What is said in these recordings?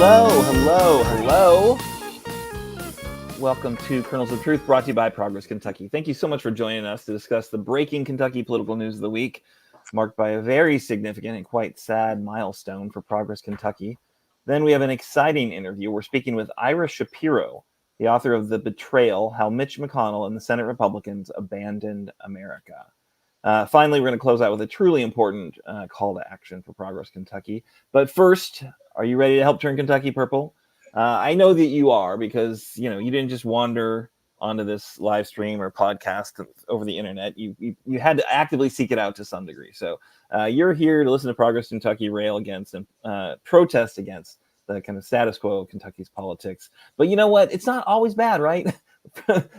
Hello. Welcome to Kernels of Truth, brought to you by Progress Kentucky. Thank you so much for joining us to discuss the breaking Kentucky political news of the week, marked by a very significant and quite sad milestone for Progress Kentucky. Then we have an exciting interview. We're speaking with Ira Shapiro, the author of The Betrayal, How Mitch McConnell and the Senate Republicans Abandoned America. Finally, we're going to close out with a truly important call to action for Progress Kentucky. But first, are you ready to help turn Kentucky purple? I know that you are, because you didn't just wander onto this live stream or podcast over the internet. You had to actively seek it out to some degree. So you're here to listen to Progress Kentucky rail against and protest against the kind of status quo of Kentucky's politics. But you know what? It's not always bad, right?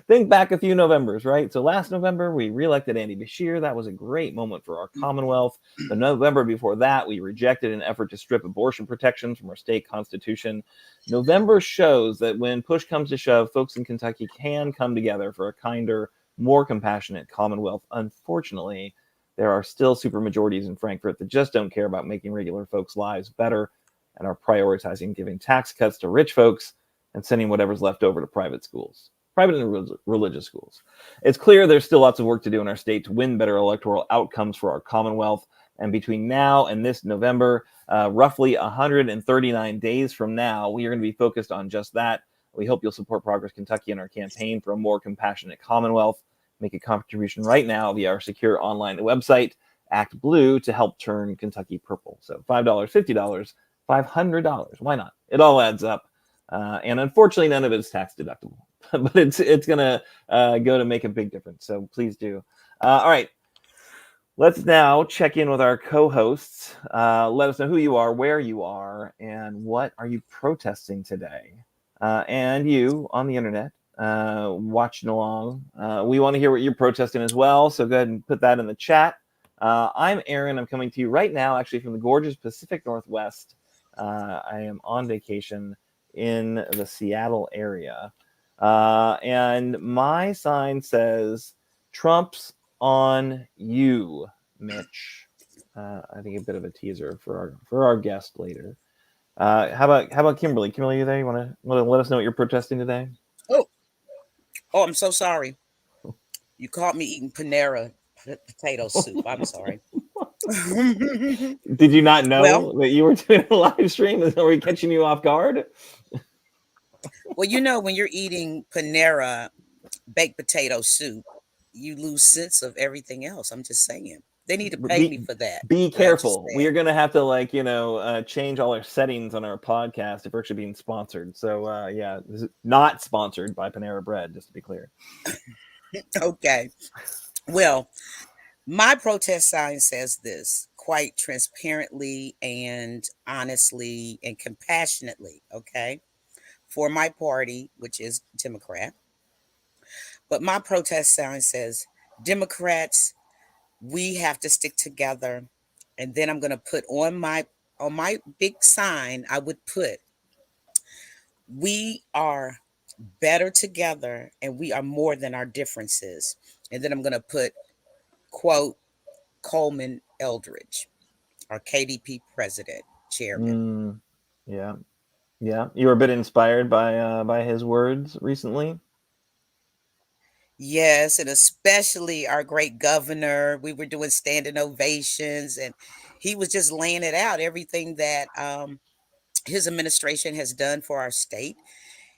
Think back a few Novembers, right? So last November, we reelected Andy Beshear. That was a great moment for our Commonwealth. The November before that, we rejected an effort to strip abortion protections from our state constitution. November shows that when push comes to shove, folks in Kentucky can come together for a kinder, more compassionate Commonwealth. Unfortunately, there are still supermajorities in Frankfurt that just don't care about making regular folks' lives better and are prioritizing giving tax cuts to rich folks and sending whatever's left over to private schools. Private and religious schools. It's clear there's still lots of work to do in our state to win better electoral outcomes for our Commonwealth. And between now and this November, roughly 139 days from now, we are going to be focused on just that. We hope you'll support Progress Kentucky in our campaign for a more compassionate Commonwealth. Make a contribution right now via our secure online website, Act Blue, to help turn Kentucky purple. So $5, $50, $500. Why not? It all adds up. And unfortunately, none of it is tax deductible. But it's going to go to make a big difference. So please do. All right. Let's now check in with our co-hosts. Let us know who you are, where you are, and what are you protesting today. And you on the internet watching along. We want to hear what you're protesting as well. So go ahead and put that in the chat. I'm Aaron. I'm coming to you right now, actually, from the gorgeous Pacific Northwest. I am on vacation in the Seattle area. And my sign says, Trump's on you, Mitch. I think a bit of a teaser for our guest later. How about Kimberly? Kimberly, you there? You want to let us know what you're protesting today? Oh, I'm so sorry. You caught me eating Panera potato soup. I'm sorry. Did you not Well, know that you were doing a live stream? Are we catching you off guard? when you're eating Panera baked potato soup, you lose sense of everything else. I'm just saying. They need to pay me for that. Be What I just careful. We said. are going to have to change all our settings on our podcast if we're actually being sponsored. So yeah, this is not sponsored by Panera Bread, just to be clear. Okay. Well, my protest sign says this quite transparently and honestly and compassionately, okay, for my party, which is Democrat. But my protest sign says, Democrats, we have to stick together. And then I'm going to put on my big sign, I would put, we are better together and we are more than our differences. And then I'm going to put, quote, Coleman Eldridge, our KDP president, chairman. Yeah, yeah. You were a bit inspired by his words recently. Yes, and especially our great governor. We were doing standing ovations, and he was just laying it out, everything that his administration has done for our state.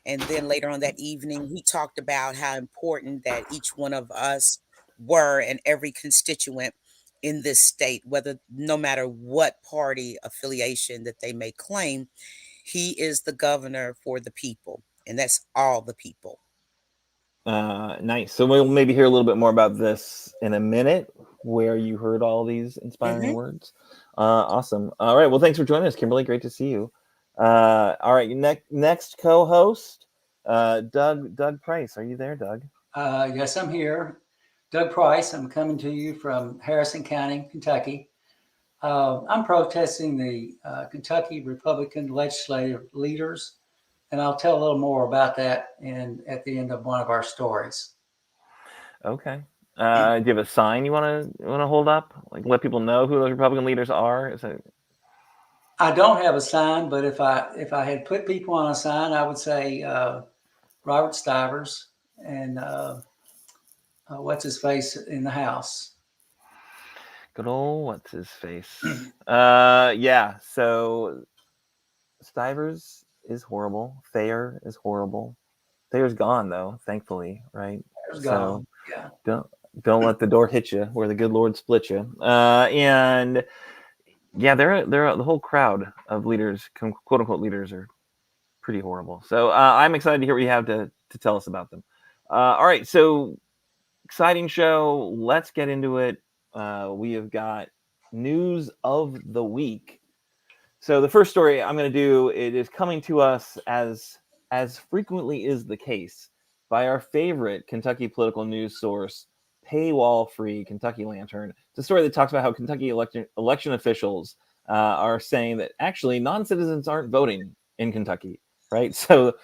And then later on that evening, he talked about how important that each one of us were and every constituent in this state, whether no matter what party affiliation that they may claim, he is the governor for the people, and that's all the people. Nice. So we'll maybe hear a little bit more about this in a minute, where you heard all these inspiring Hmm. words. Awesome. All right. Well, thanks for joining us, Kimberly. Great to see you. All right. Next co-host, Doug Price. Are you there, Doug? Yes, I'm here. Doug Price. I'm coming to you from Harrison County, Kentucky. I'm protesting the Kentucky Republican legislative leaders, and I'll tell a little more about that at the end of one of our stories. Okay. Do you have a sign you want to hold up? Like, let people know who those Republican leaders are? Is it... I don't have a sign, but if I had put people on a sign, I would say Robert Stivers and what's his face in the House. Good old what's his face? Yeah. So Stivers is horrible. Thayer is horrible. Thayer's gone though, thankfully, right? There's So gone. Yeah. don't let the door hit you where the good Lord split you. And yeah, they're the whole crowd of leaders, quote unquote leaders, are pretty horrible. So I'm excited to hear what you have to tell us about them. All right, so exciting show. Let's get into it. We have got news of the week. So the first story I'm going to do, it is coming to us as frequently is the case by our favorite Kentucky political news source, paywall-free Kentucky Lantern. It's a story that talks about how Kentucky election officials are saying that actually non-citizens aren't voting in Kentucky, right? So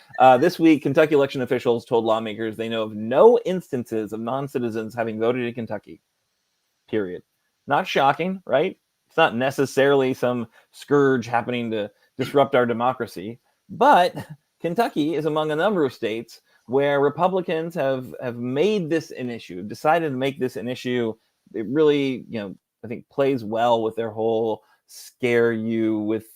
this week, Kentucky election officials told lawmakers they know of no instances of non-citizens having voted in Kentucky, period. Not shocking, right? It's not necessarily some scourge happening to disrupt our democracy, but Kentucky is among a number of states where Republicans have made this an issue, decided to make this an issue. It really, I think plays well with their whole scare you with,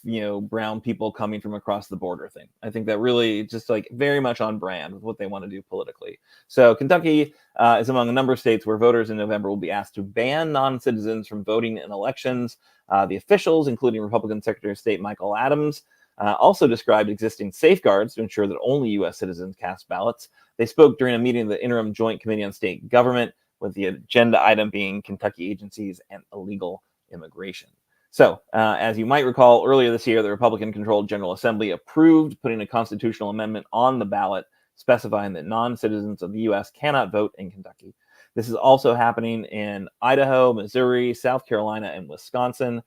brown people coming from across the border thing. I think that really just like very much on brand with what they want to do politically. So Kentucky is among a number of states where voters in November will be asked to ban non-citizens from voting in elections. The officials, including Republican Secretary of State Michael Adams, also described existing safeguards to ensure that only U.S. citizens cast ballots. They spoke during a meeting of the Interim Joint Committee on State Government, with the agenda item being Kentucky agencies and illegal immigration. So, as you might recall, earlier this year, the Republican-controlled General Assembly approved putting a constitutional amendment on the ballot specifying that non-citizens of the U.S. cannot vote in Kentucky. This is also happening in Idaho, Missouri, South Carolina, and Wisconsin,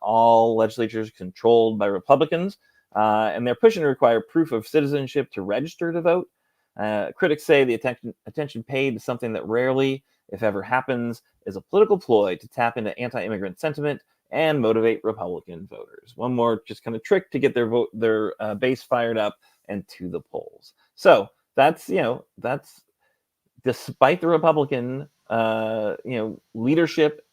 all legislatures controlled by Republicans, and they're pushing to require proof of citizenship to register to vote. Critics say the attention paid to something that rarely, if ever, happens is a political ploy to tap into anti-immigrant sentiment and motivate Republican voters. One more just kind of trick to get their base fired up and to the polls. So that's despite the Republican leadership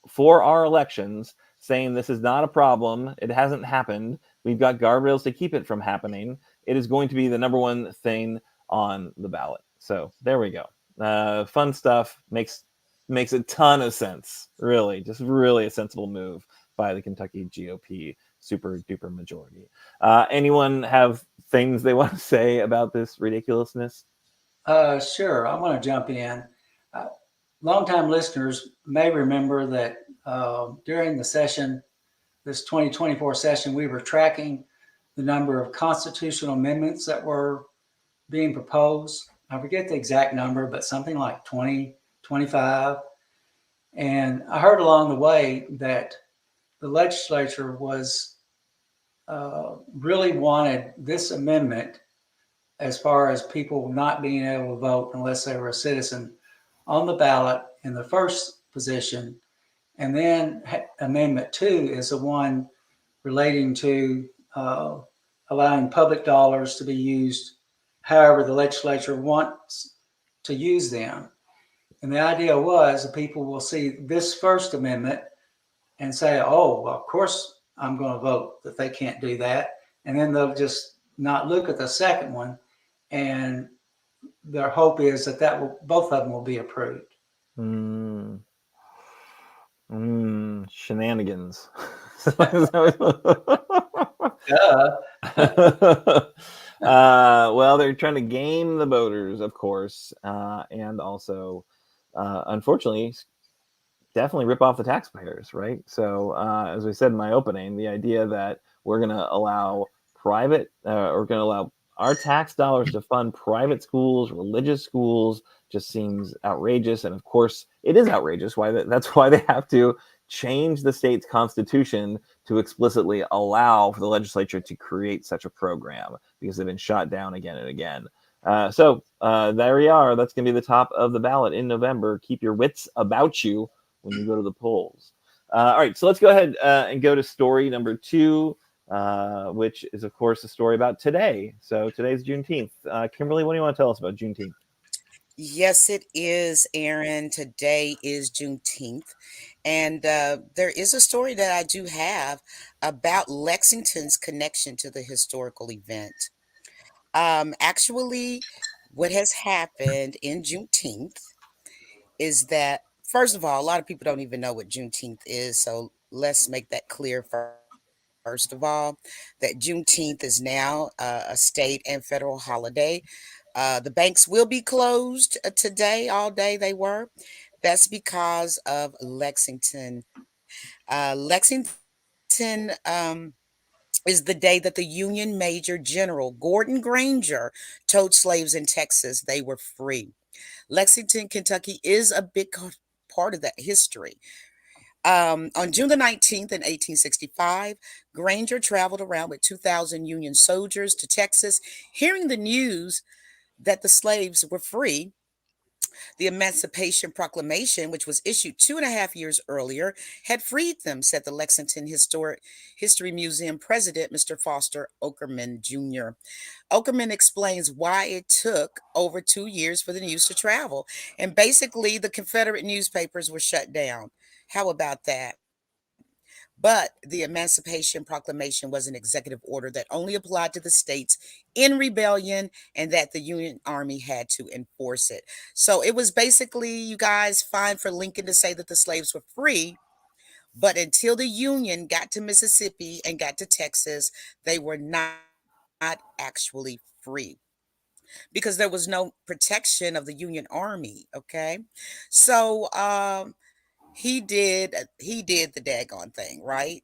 for our elections saying this is not a problem, it hasn't happened, we've got guardrails to keep it from happening, it is going to be the number one thing on the ballot. So there we go. Fun stuff. Makes a ton of sense. Really, just really a sensible move by the Kentucky GOP super duper majority. Anyone have things they want to say about this ridiculousness? Sure. I want to jump in. Longtime listeners may remember that during the session, this 2024 session, we were tracking the number of constitutional amendments that were being proposed. I forget the exact number, but something like 20, 25. And I heard along the way that the legislature was really wanted this amendment, as far as people not being able to vote unless they were a citizen, on the ballot in the first position. And then Amendment 2 is the one relating to allowing public dollars to be used however the legislature wants to use them. And the idea was that people will see this First Amendment and say, oh, well, of course I'm going to vote that they can't do that. And then they'll just not look at the second one. And their hope is that both of them will be approved. Shenanigans. Well, they're trying to game the voters, of course, and also, unfortunately, definitely rip off the taxpayers, right? So, as we said in my opening, the idea that we're going to allow our tax dollars to fund private schools, religious schools, just seems outrageous. And of course, it is outrageous. That's why they have to change the state's constitution to explicitly allow for the legislature to create such a program, because they've been shot down again and again. So there we are. That's going to be the top of the ballot in November. Keep your wits about you when you go to the polls. All right, so let's go ahead and go to story number 2. which is, of course, a story about today. So today's Juneteenth. Kimberly, what do you want to tell us about Juneteenth? Yes, it is, Aaron. Today is Juneteenth. And there is a story that I do have about Lexington's connection to the historical event. Actually, what has happened in Juneteenth is that, first of all, a lot of people don't even know what Juneteenth is. So let's make that clear first of all, that Juneteenth is now a state and federal holiday. The banks will be closed today, all day they were. That's because of Lexington. Lexington is the day that the Union Major General Gordon Granger told slaves in Texas they were free. Lexington, Kentucky is a big part of that history. On June the 19th in 1865, Granger traveled around with 2,000 Union soldiers to Texas, hearing the news that the slaves were free. The Emancipation Proclamation, which was issued 2.5 years earlier, had freed them, said the Lexington Historic History Museum president, Mr. Foster Okerman Jr. Okerman explains why it took over 2 years for the news to travel. And basically, the Confederate newspapers were shut down. How about that? But the Emancipation Proclamation was an executive order that only applied to the states in rebellion and that the Union Army had to enforce it. So it was basically, you guys, fine for Lincoln to say that the slaves were free, but until the Union got to Mississippi and got to Texas, they were not actually free because there was no protection of the Union Army. Okay. So he did the daggone thing, right?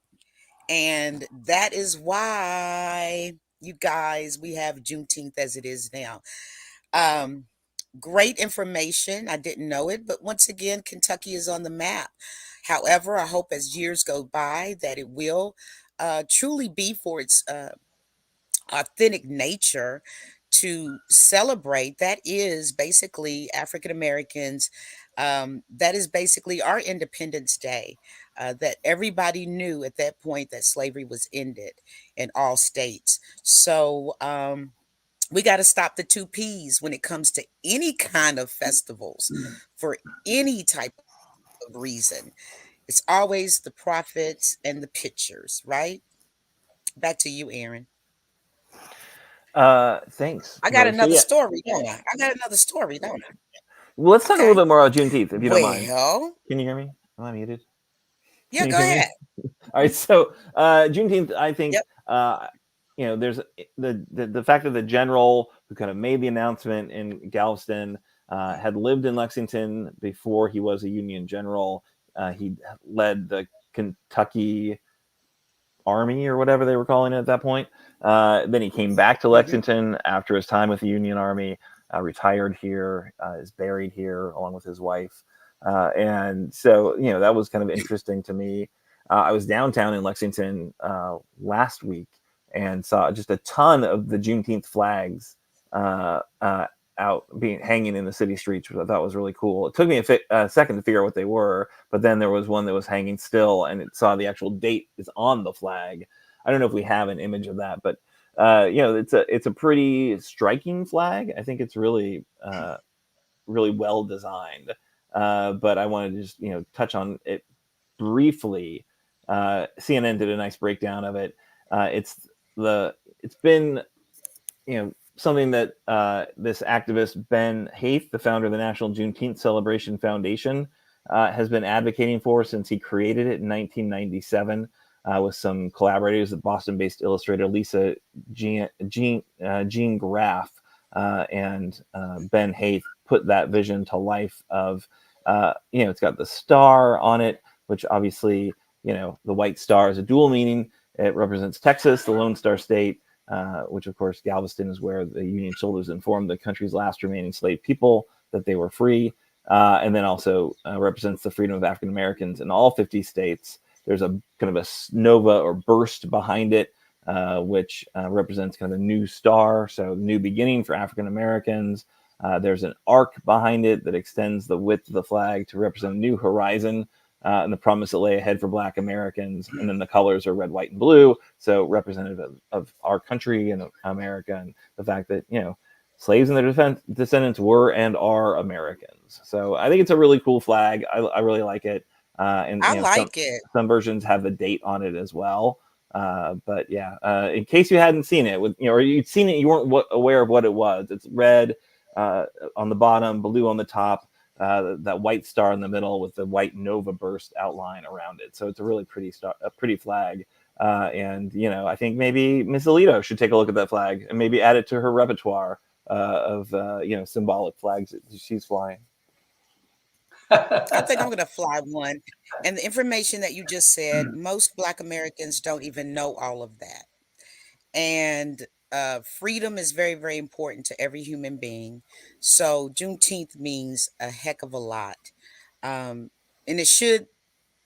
And that is why, you guys, we have Juneteenth as it is now. Um, Great information. I didn't know it, but once again, Kentucky is on the map. However, I hope as years go by that it will truly be for its authentic nature to celebrate. That is basically African Americans. That is basically our Independence Day. That everybody knew at that point that slavery was ended in all states. So we got to stop the two P's when it comes to any kind of festivals for any type of reason. It's always the profits and the pictures, right? Back to you, Aaron. Thanks, I got Kimberly. So another yeah, story, don't I? I got another story, don't I? well, let's talk a little Okay. bit more about Juneteenth, if you don't mind. Well, Can you hear me? Am I muted? yeah, Can you go hear ahead. me? All right. So Juneteenth, I think, Yep. there's the fact that the general who kind of made the announcement in Galveston had lived in Lexington before he was a Union general. He led the Kentucky Army or whatever they were calling it at that point. Then he came back to Hmm. Lexington after his time with the Union Army, retired here, is buried here along with his wife. And so, that was kind of interesting to me. I was downtown in Lexington last week and saw just a ton of the Juneteenth flags out being hanging in the city streets, which I thought was really cool. It took me a second to figure out what they were, but then there was one that was hanging still, and it saw the actual date is on the flag. I don't know if we have an image of that, but it's a pretty striking flag. I think it's really really well designed. But I wanted to just touch on it briefly. CNN did a nice breakdown of it. It's been something that this activist Ben Haith, the founder of the National Juneteenth Celebration Foundation, has been advocating for since he created it in 1997 with some collaborators, the Boston-based illustrator Lisa Jean Graff and Ben Haith put that vision to life of, it's got the star on it, which obviously, the white star is a dual meaning. It represents Texas, the Lone Star State, which of course Galveston is where the Union soldiers informed the country's last remaining slave people that they were free, and then also represents the freedom of African Americans in all 50 states. There's a kind of a nova or burst behind it, which represents kind of a new star, so new beginning for African Americans. There's an arc behind it that extends the width of the flag to represent a new horizon and the promise that lay ahead for Black Americans. And then the colors are red, white, and blue, so representative of our country and America, and the fact that slaves and their descendants were and are Americans. So I think it's a really cool flag. I really like it. And I like it. some versions have the date on it as well. But yeah, in case you hadn't seen it, or you'd seen it, you weren't aware of what it was. It's red on the bottom, blue on the top, that white star in the middle with the white nova burst outline around it. So it's a really pretty flag. And I think maybe Miss Alito should take a look at that flag and maybe add it to her repertoire of symbolic flags that she's flying. I think I'm going to fly one. And the information that you just said, most Black Americans don't even know all of that. And freedom is very, very important to every human being. So Juneteenth means a heck of a lot. And it should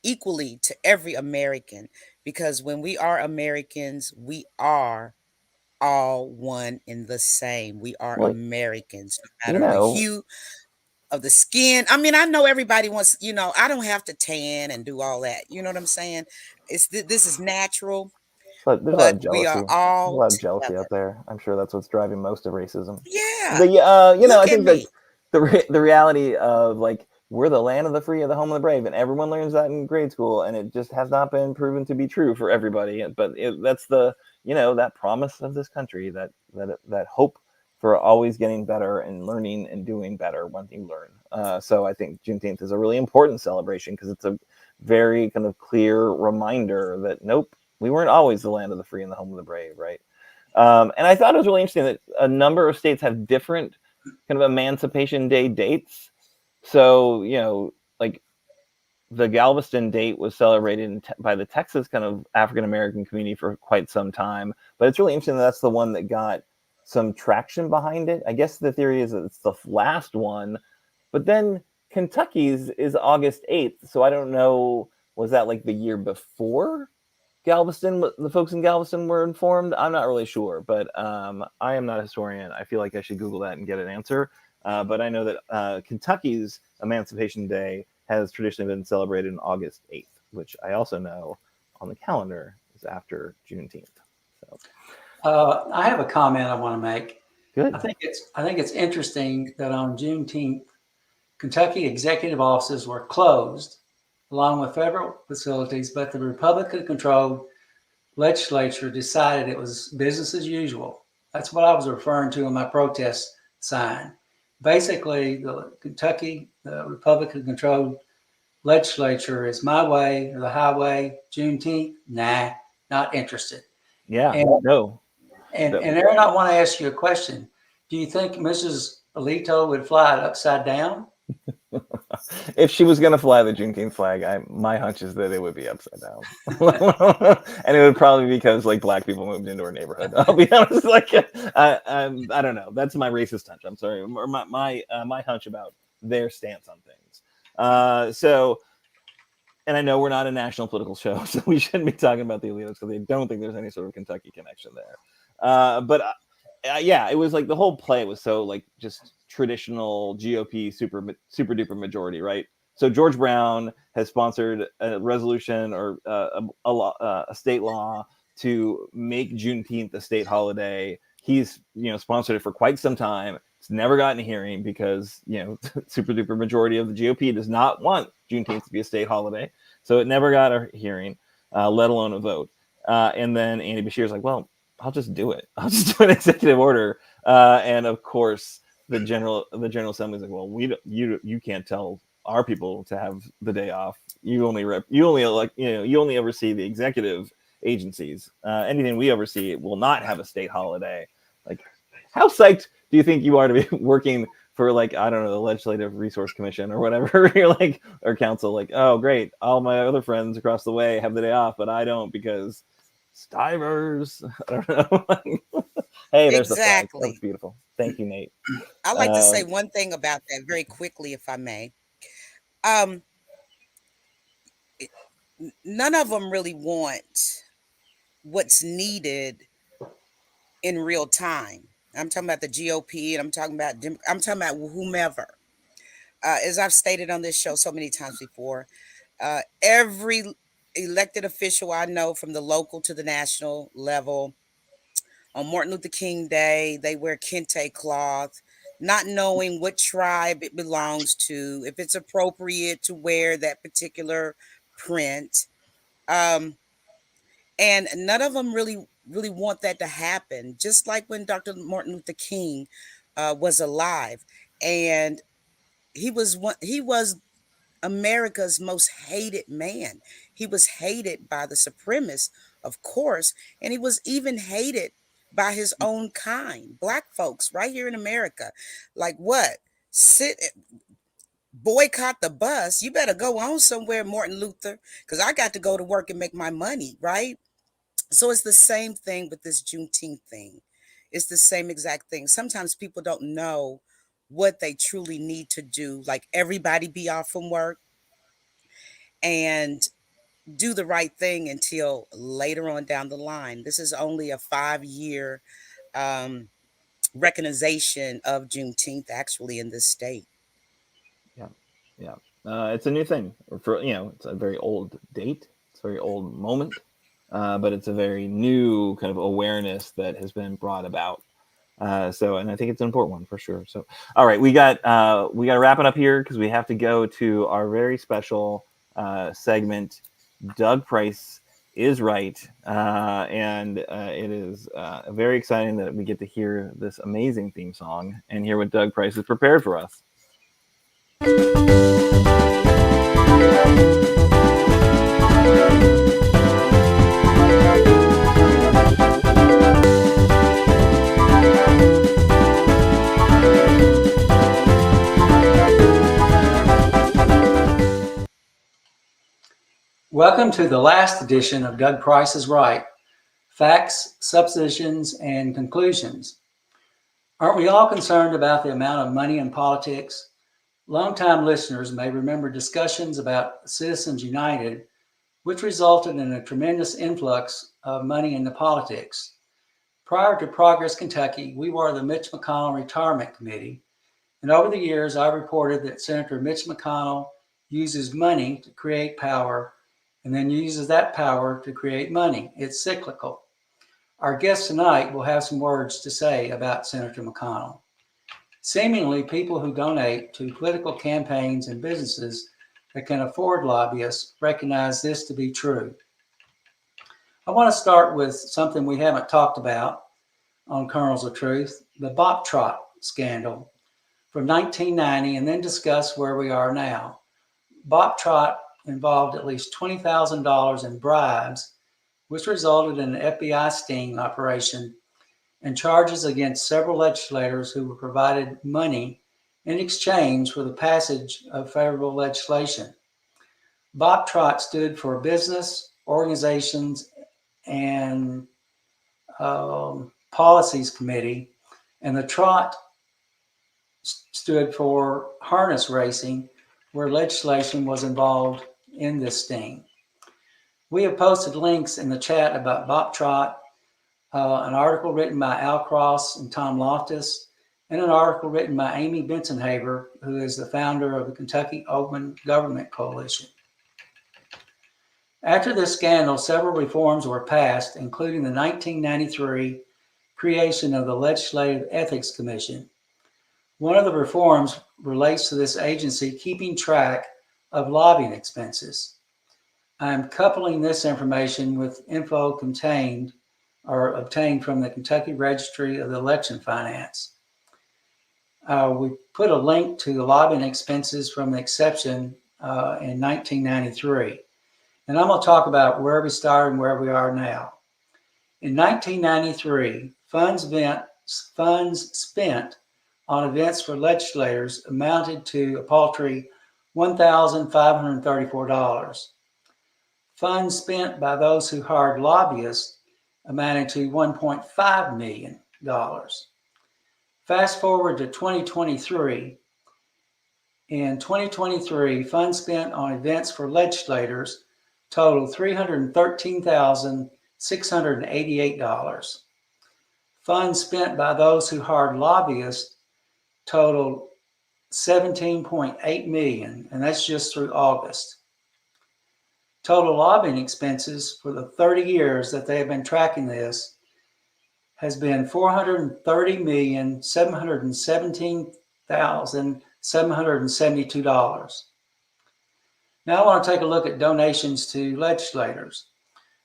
equally to every American, because when we are Americans, we are all one in the same. We are Well, Americans, no matter the hue of the skin. I mean, I know everybody wants, I don't have to tan and do all that. You know what I'm saying? This is natural, but there's a lot but of we jealousy. are There's a all lot of jealousy together. out there. I'm sure that's what's driving most of racism. Yeah. I Look at think me. that the reality of like we're the land of the free, of the home of the brave, and everyone learns that in grade school, and it just has not been proven to be true for everybody. But that's the that promise of this country, that hope for always getting better and learning and doing better when you learn. So I think Juneteenth is a really important celebration because it's a very kind of clear reminder that nope, we weren't always the land of the free and the home of the brave, right? And I thought it was really interesting that a number of states have different kind of Emancipation Day dates. So, like the Galveston date was celebrated by the Texas kind of African American community for quite some time. But it's really interesting that that's the one that got some traction behind it. I guess the theory is that it's the last one. But then Kentucky's is August 8th. So I don't know, was that like the year before Galveston, the folks in Galveston were informed? I'm not really sure, but I am not a historian. I feel like I should Google that and get an answer. But I know that Kentucky's Emancipation Day has traditionally been celebrated on August 8th, which I also know on the calendar is after Juneteenth. So I have a comment I want to make. good. I think it's interesting that on Juneteenth, Kentucky executive offices were closed, along with federal facilities, but the Republican-controlled legislature decided it was business as usual. That's what I was referring to in my protest sign. Basically, the Republican-controlled legislature is my way or the highway. Juneteenth, nah, not interested. Yeah, no. And Aaron, I want to ask you a question. Do you think Mrs. Alito would fly it upside down? If she was going to fly the Juneteenth flag, my hunch is that it would be upside down. And it would probably be because like Black people moved into her neighborhood. I'll be honest, I don't know. That's my racist hunch. I'm sorry, or my hunch about their stance on things. So, and I know we're not a national political show, so we shouldn't be talking about the Alitos because they don't think there's any sort of Kentucky connection there. But yeah, it was like the whole play was so like just traditional GOP super duper majority, right? So George Brown has sponsored a resolution or a state law to make Juneteenth a state holiday. He's sponsored it for quite some time. It's never gotten a hearing because super duper majority of the GOP does not want Juneteenth to be a state holiday, so it never got a hearing, let alone a vote. And then Andy Bashir's like, well, I'll just do it. I'll just do an executive order. And of course, the General Assembly is like, well, you can't tell our people to have the day off. You only oversee the executive agencies. Anything we oversee will not have a state holiday. Like, how psyched do you think you are to be working for like, I don't know, the Legislative Resource Commission or whatever? You're like, or council, like, oh great, all my other friends across the way have the day off, but I don't because Stivers. I don't know. Hey, there's the flag. That was beautiful. Thank you, Nate. I'd like to say one thing about that very quickly, if I may. None of them really want what's needed in real time. I'm talking about the GOP, and I'm talking about whomever. As I've stated on this show so many times before, Every elected official I know, from the local to the national level, on Martin Luther King Day, they wear kente cloth, not knowing what tribe it belongs to, if it's appropriate to wear that particular print. Um, and none of them really want that to happen. Just like when Dr. Martin Luther King was alive, and he was America's most hated man. He was hated by the supremacists, of course, and he was even hated by his own kind, black folks right here in America. Like, what? Sit boycott the bus? You better go on somewhere, Martin Luther, because I got to go to work and make my money, right? So it's the same thing with this Juneteenth thing. It's the same exact thing. Sometimes people don't know what they truly need to do, like everybody be off from work and do the right thing until later on down the line. This is only a 5-year um, recognition of Juneteenth actually in this state. Yeah, yeah. It's a new thing. For it's a very old date. It's a very old moment, but it's a very new kind of awareness that has been brought about. And I think it's an important one for sure. So, all right, we got to wrap it up here because we have to go to our very special segment. Doug Price is right, and it is very exciting that we get to hear this amazing theme song and hear what Doug Price has prepared for us. Welcome to the last edition of Doug Price is Right. Facts, suppositions, and conclusions. Aren't we all concerned about the amount of money in politics? Longtime listeners may remember discussions about Citizens United, which resulted in a tremendous influx of money into politics. Prior to Progress Kentucky, we were the Mitch McConnell Retirement Committee, and over the years, I reported that Senator Mitch McConnell uses money to create power and then uses that power to create money. It's cyclical. Our guest tonight will have some words to say about Senator McConnell. Seemingly, people who donate to political campaigns and businesses that can afford lobbyists recognize this to be true. I want to start with something we haven't talked about on Kernels of Truth, the Bop Trot scandal from 1990, and then discuss where we are now. Bop Trot involved at least $20,000 in bribes, which resulted in an FBI sting operation and charges against several legislators who were provided money in exchange for the passage of favorable legislation. Bop Trot stood for business, organizations, and policies committee, and the Trot stood for harness racing, where legislation was involved in this sting. We have posted links in the chat about Bop Trot, an article written by Al Cross and Tom Loftus, and an article written by Amy Bensonhaber, who is the founder of the Kentucky Open Government Coalition. After this scandal, several reforms were passed, including the 1993 creation of the Legislative Ethics Commission. One of the reforms relates to this agency keeping track of lobbying expenses. I am coupling this information with info obtained from the Kentucky Registry of the Election Finance. We put a link to the lobbying expenses from the exception in 1993. And I'm going to talk about where we started and where we are now. In 1993, funds spent on events for legislators amounted to a paltry $1,534. Funds spent by those who hired lobbyists amounted to $1.5 million. Fast forward to 2023. In 2023, funds spent on events for legislators totaled $313,688. Funds spent by those who hired lobbyists totaled $17.8 million, and that's just through August. Total lobbying expenses for the 30 years that they have been tracking this has been $430,717,772. Now I want to take a look at donations to legislators.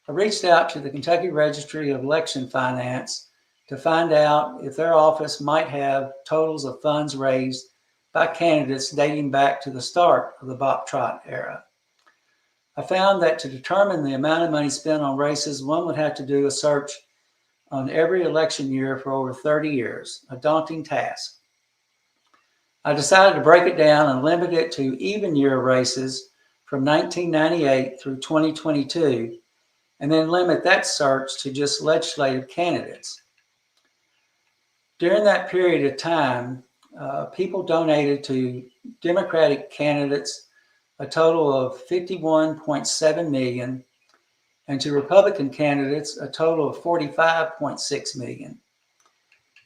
I reached out to the Kentucky Registry of Election Finance to find out if their office might have totals of funds raised by candidates dating back to the start of the Bob Trott era. I found that to determine the amount of money spent on races, one would have to do a search on every election year for over 30 years, a daunting task. I decided to break it down and limit it to even year races from 1998 through 2022, and then limit that search to just legislative candidates. During that period of time, people donated to Democratic candidates a total of $51.7 million, and to Republican candidates a total of $45.6 million.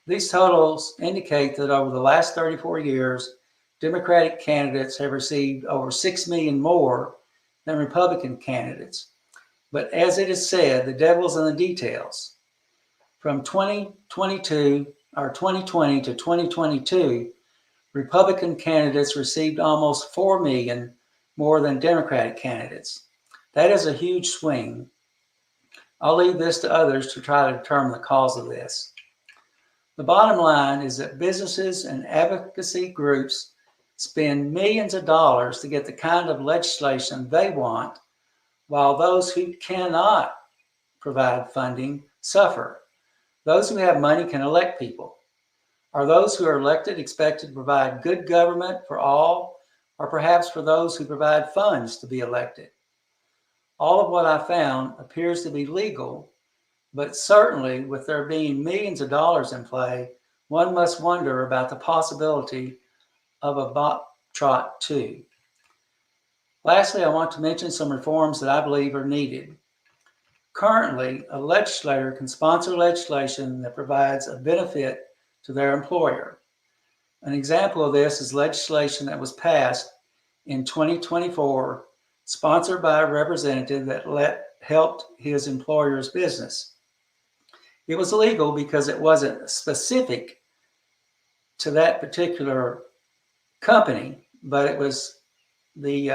These totals indicate that over the last 34 years, Democratic candidates have received over $6 million more than Republican candidates. But as it is said, the devil's in the details. From 2020 to 2022, Republican candidates received almost $4 million more than Democratic candidates. That is a huge swing. I'll leave this to others to try to determine the cause of this. The bottom line is that businesses and advocacy groups spend millions of dollars to get the kind of legislation they want, while those who cannot provide funding suffer. Those who have money can elect people. Are those who are elected expected to provide good government for all, or perhaps for those who provide funds to be elected? All of what I found appears to be legal, but certainly with there being millions of dollars in play, one must wonder about the possibility of a Bob Trott 2. Lastly, I want to mention some reforms that I believe are needed. Currently, a legislator can sponsor legislation that provides a benefit to their employer. An example of this is legislation that was passed in 2024, sponsored by a representative that helped his employer's business. It was illegal because it wasn't specific to that particular company, but it was the,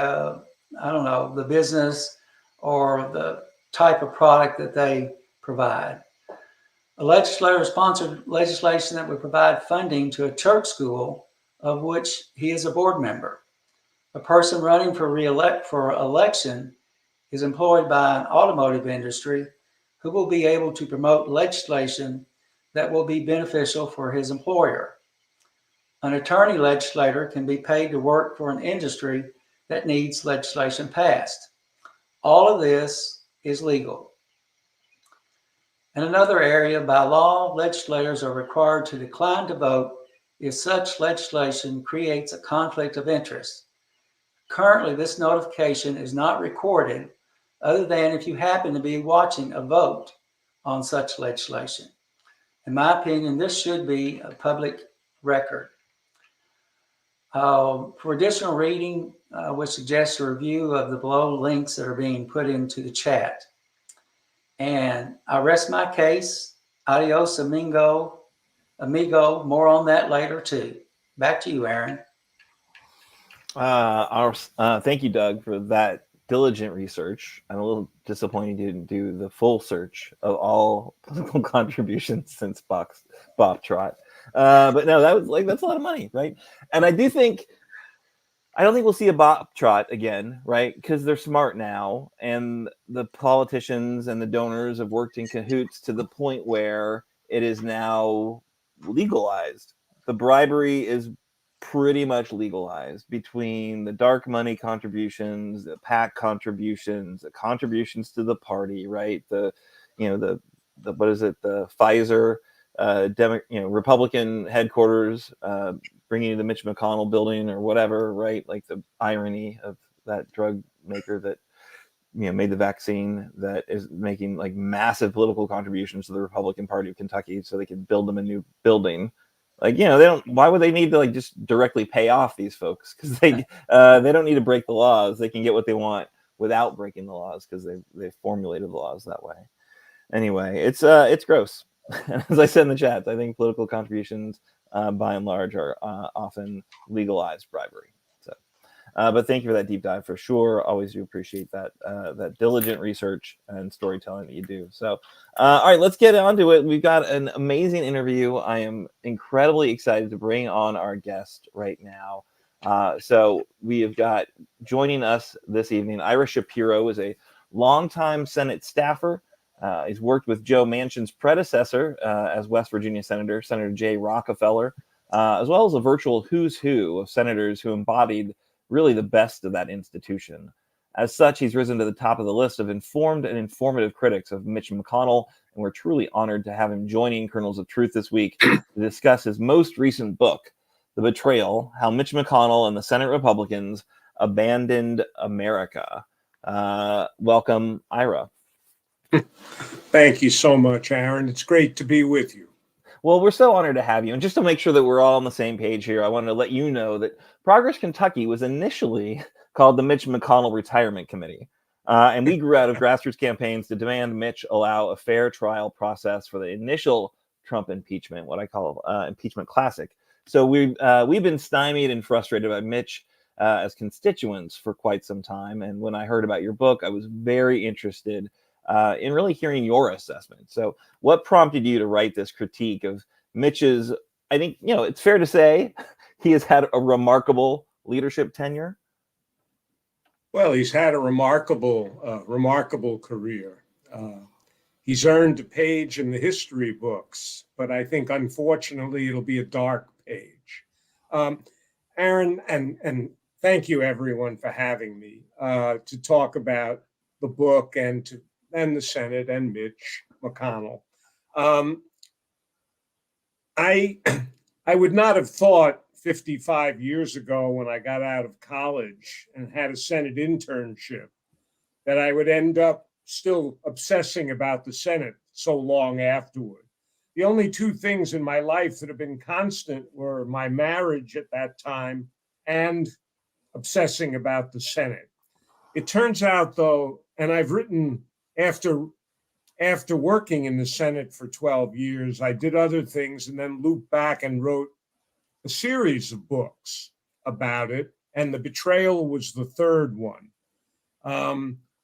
the business or the type of product that they provide. A legislator sponsored legislation that would provide funding to a church school of which he is a board member. A person running for election is employed by an automotive industry who will be able to promote legislation that will be beneficial for his employer. An attorney legislator can be paid to work for an industry that needs legislation passed. All of this is legal. In another area, by law, legislators are required to decline to vote if such legislation creates a conflict of interest. Currently, this notification is not recorded other than if you happen to be watching a vote on such legislation. In my opinion, this should be a public record. For additional reading, I would suggest a review of the below links that are being put into the chat. And I rest my case. Adios, amigo. More on that later, too. Back to you, Aaron. Thank you, Doug, for that diligent research. I'm a little disappointed you didn't do the full search of all political contributions since Bob Trott. But no, that's a lot of money, right? And I don't think we'll see a Bob Trott again, right? Because they're smart now, and the politicians and the donors have worked in cahoots to the point where it is now legalized. The bribery is pretty much legalized between the dark money contributions, the PAC contributions, the contributions to the party, right? The what is it? The Pfizer, Republican headquarters, bringing you the Mitch McConnell building or whatever, right? Like the irony of that drug maker that made the vaccine that is making like massive political contributions to the Republican Party of Kentucky so they can build them a new building. Like, they don't. Why would they need to just directly pay off these folks? Because they don't need to break the laws. They can get what they want without breaking the laws because they formulated the laws that way. Anyway, it's gross. And as I said in the chat, I think political contributions, by and large, are often legalized bribery. So, but thank you for that deep dive for sure. Always do appreciate that diligent research and storytelling that you do. So, all right, let's get on to it. We've got an amazing interview. I am incredibly excited to bring on our guest right now. So we have got joining us this evening, Ira Shapiro is a longtime Senate staffer. He's worked with Joe Manchin's predecessor as West Virginia Senator, Senator Jay Rockefeller, as well as a virtual who's who of senators who embodied really the best of that institution. As such, he's risen to the top of the list of informed and informative critics of Mitch McConnell, and we're truly honored to have him joining Kernels of Truth this week to discuss his most recent book, The Betrayal, How Mitch McConnell and the Senate Republicans Abandoned America. Welcome, Ira. Thank you so much, Aaron. It's great to be with you. Well, we're so honored to have you. And just to make sure that we're all on the same page here, I wanted to let you know that Progress Kentucky was initially called the Mitch McConnell Retirement Committee. And we grew out of grassroots campaigns to demand Mitch allow a fair trial process for the initial Trump impeachment, what I call impeachment classic. So we've been stymied and frustrated by Mitch as constituents for quite some time. And when I heard about your book, I was very interested in really hearing your assessment. So what prompted you to write this critique of Mitch's, I think, it's fair to say he has had a remarkable leadership tenure? Well, he's had a remarkable career. He's earned a page in the history books, but I think, unfortunately, it'll be a dark page. Aaron, and thank you, everyone, for having me to talk about the book and the Senate and Mitch McConnell. I would not have thought 55 years ago when I got out of college and had a Senate internship that I would end up still obsessing about the Senate so long afterward. The only two things in my life that have been constant were my marriage at that time and obsessing about the Senate. It turns out, though, and I've written after working in the Senate for 12 years, I did other things and then looped back and wrote a series of books about it, and The Betrayal was the third one.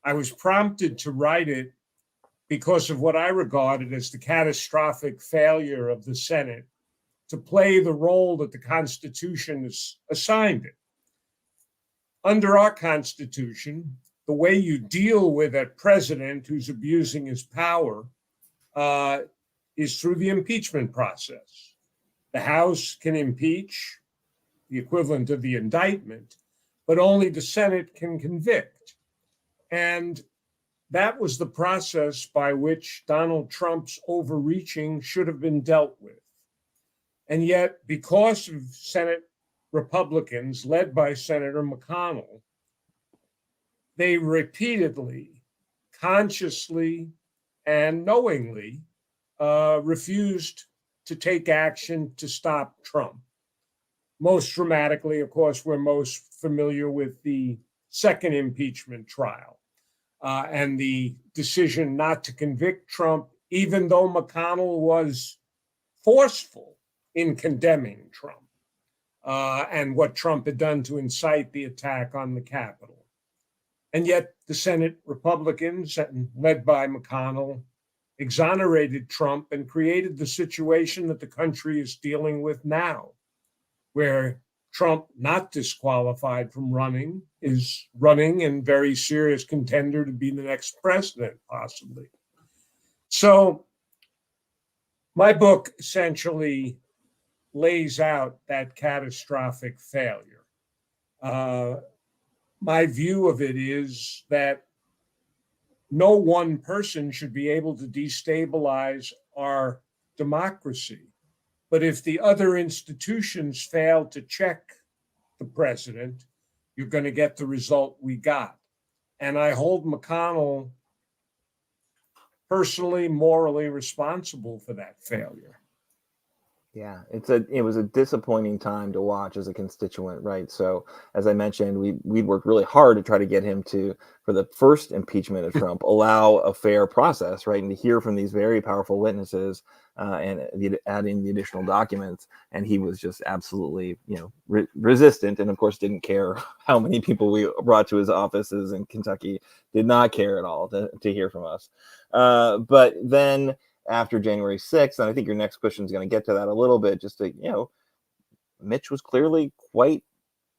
I was prompted to write it because of what I regarded as the catastrophic failure of the Senate to play the role that the Constitution has assigned it. Under our Constitution, the way you deal with a president who's abusing his power is through the impeachment process. The House can impeach, the equivalent of the indictment, but only the Senate can convict. And that was the process by which Donald Trump's overreaching should have been dealt with. And yet, because of Senate Republicans led by Senator McConnell, they repeatedly, consciously, and knowingly refused to take action to stop Trump. Most dramatically, of course, we're most familiar with the second impeachment trial and the decision not to convict Trump, even though McConnell was forceful in condemning Trump and what Trump had done to incite the attack on the Capitol. And yet the Senate Republicans, led by McConnell, exonerated Trump and created the situation that the country is dealing with now, where Trump, not disqualified from running, is running and very serious contender to be the next president, possibly. So my book essentially lays out that catastrophic failure. My view of it is that no one person should be able to destabilize our democracy. But if the other institutions fail to check the president, you're going to get the result we got. And I hold McConnell personally, morally responsible for that failure. Yeah, it was a disappointing time to watch as a constituent, right? So as I mentioned, we worked really hard to try to get him to, for the first impeachment of Trump, allow a fair process, right, and to hear from these very powerful witnesses, adding the additional documents, and he was just absolutely, resistant, and of course didn't care how many people we brought to his offices in Kentucky. Did not care at all to hear from us, but then after January 6th. And I think your next question is going to get to that a little bit. Just to, Mitch was clearly quite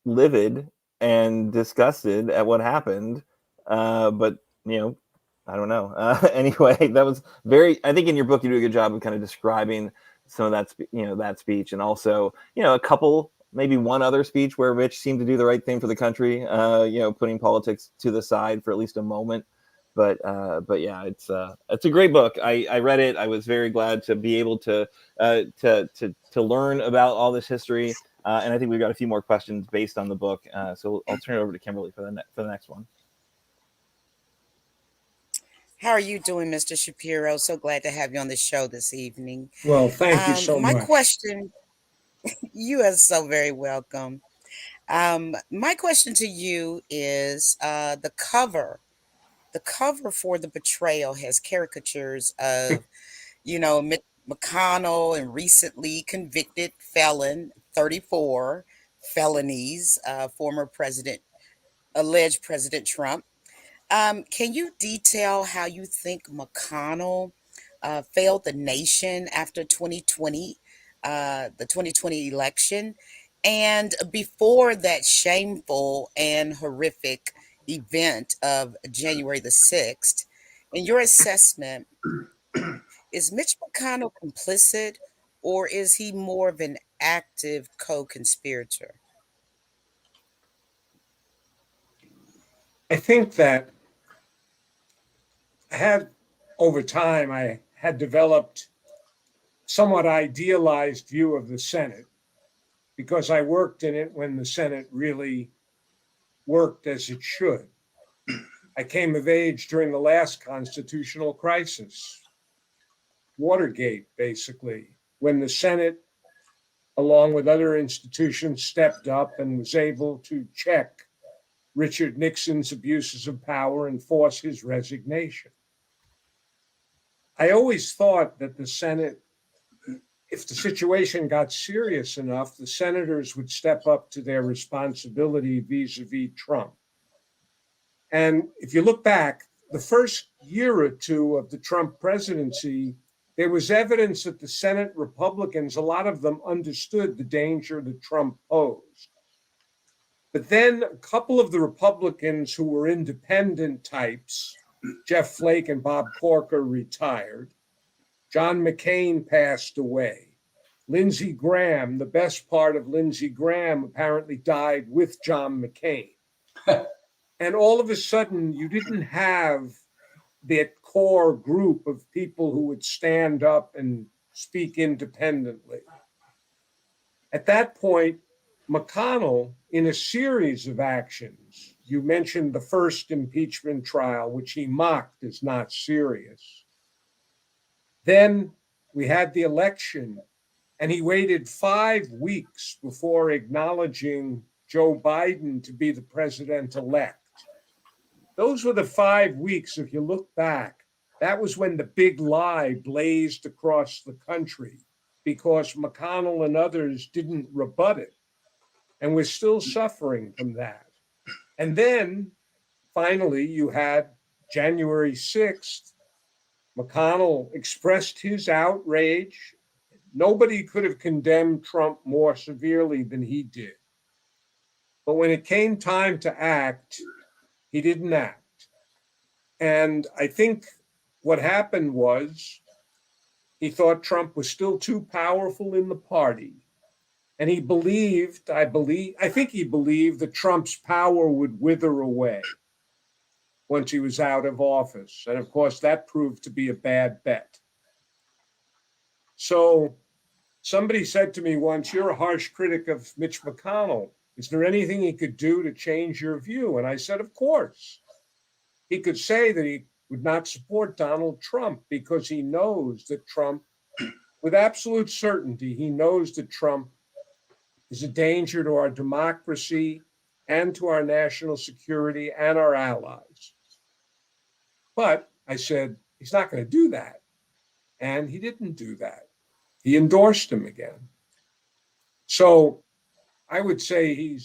livid and disgusted at what happened. But, I don't know. Anyway, that was I think in your book, you do a good job of kind of describing some of that speech. And also, a couple, maybe one other speech where Mitch seemed to do the right thing for the country, putting politics to the side for at least a moment. But yeah, it's a great book. I read it. I was very glad to be able to learn about all this history. And I think we've got a few more questions based on the book. So I'll turn it over to Kimberly for the next one. How are you doing, Mr. Shapiro? So glad to have you on the show this evening. Well, thank you so My much. question, you are so very welcome. My question to you is the cover. The cover for the Betrayal has caricatures of, Mitch McConnell and recently convicted felon, 34 felonies, alleged President Trump. Can you detail how you think McConnell failed the nation after 2020, the 2020 election, and before that shameful and horrific event of January the 6th? In your assessment, is Mitch McConnell complicit, or is he more of an active co-conspirator? I think that over time, I had developed somewhat idealized view of the Senate because I worked in it when the Senate really worked as it should. I came of age during the last constitutional crisis, Watergate, basically, when the Senate, along with other institutions, stepped up and was able to check Richard Nixon's abuses of power and force his resignation. I always thought that the Senate, if the situation got serious enough, the senators would step up to their responsibility vis-a-vis Trump. And if you look back, the first year or two of the Trump presidency, there was evidence that the Senate Republicans, a lot of them understood the danger that Trump posed. But then a couple of the Republicans who were independent types, Jeff Flake and Bob Corker, retired. John McCain passed away. Lindsey Graham, the best part of Lindsey Graham, apparently died with John McCain. And all of a sudden, you didn't have that core group of people who would stand up and speak independently. At that point, McConnell, in a series of actions, you mentioned the first impeachment trial, which he mocked as not serious. Then we had the election, and he waited 5 weeks before acknowledging Joe Biden to be the president-elect. Those were the 5 weeks, if you look back, that was when the big lie blazed across the country because McConnell and others didn't rebut it. And we're still suffering from that. And then finally, you had January 6th. McConnell expressed his outrage. Nobody could have condemned Trump more severely than he did. But when it came time to act, he didn't act. And I think what happened was he thought Trump was still too powerful in the party. And he believed, I think he believed that Trump's power would wither away once he was out of office. And of course, that proved to be a bad bet. So somebody said to me once, "You're a harsh critic of Mitch McConnell. Is there anything he could do to change your view?" And I said, of course. He could say that he would not support Donald Trump because he knows that Trump with absolute certainty, he knows that Trump is a danger to our democracy and to our national security and our allies. But I said, he's not going to do that. And he didn't do that. He endorsed him again. So I would say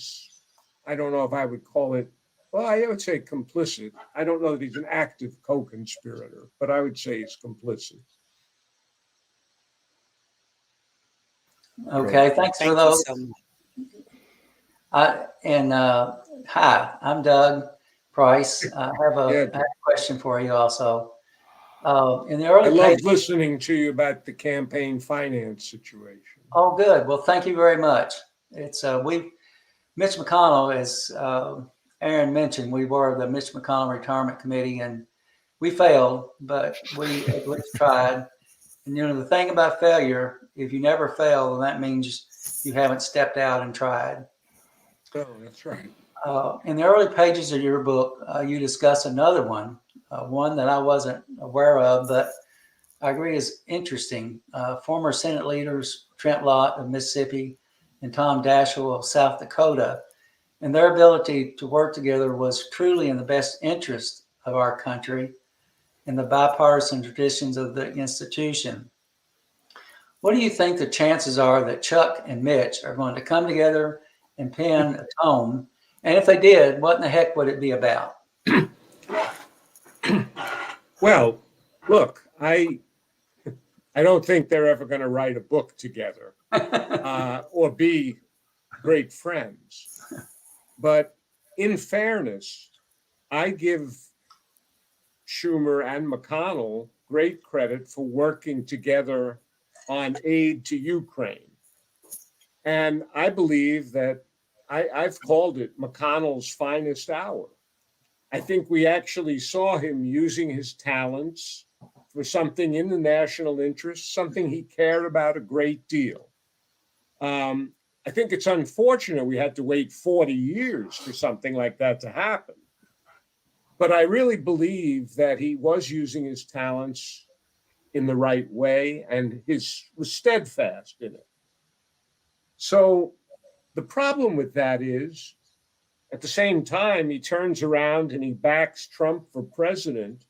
I don't know if I would call it, well, I would say complicit. I don't know that he's an active co-conspirator, but I would say he's complicit. Okay, thanks for Thank you those. so much. Hi, I'm Doug Price. I have a question for you also. In the early I love pages, listening to you about the campaign finance situation. oh, good. Well, thank you very much. It's Mitch McConnell, as Aaron mentioned, we were the Mitch McConnell Retirement Committee, and we failed, but we at least tried. And the thing about failure, if you never fail, then that means you haven't stepped out and tried. Oh, that's right. In the early pages of your book, you discuss another one that I wasn't aware of, but I agree is interesting. Former Senate leaders Trent Lott of Mississippi and Tom Daschle of South Dakota, and their ability to work together was truly in the best interest of our country and the bipartisan traditions of the institution. What do you think the chances are that Chuck and Mitch are going to come together and pen a tome? And if they did, what in the heck would it be about? Well, look, I don't think they're ever going to write a book together or be great friends. But in fairness, I give Schumer and McConnell great credit for working together on aid to Ukraine. And I believe that I've called it McConnell's finest hour. I think we actually saw him using his talents for something in the national interest, something he cared about a great deal. I think it's unfortunate we had to wait 40 years for something like that to happen. But I really believe that he was using his talents in the right way and was steadfast in it. So the problem with that is, at the same time, he turns around and he backs Trump for president,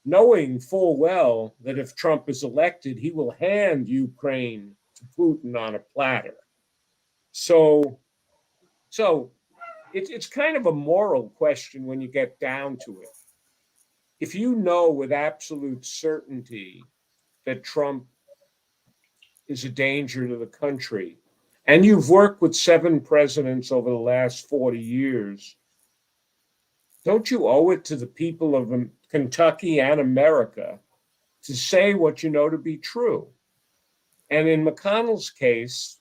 knowing full well that if Trump is elected, he will hand Ukraine to Putin on a platter. So it's kind of a moral question when you get down to it. If you know with absolute certainty that Trump is a danger to the country, and you've worked with 7 presidents over the last 40 years, don't you owe it to the people of Kentucky and America to say what you know to be true? And in McConnell's case,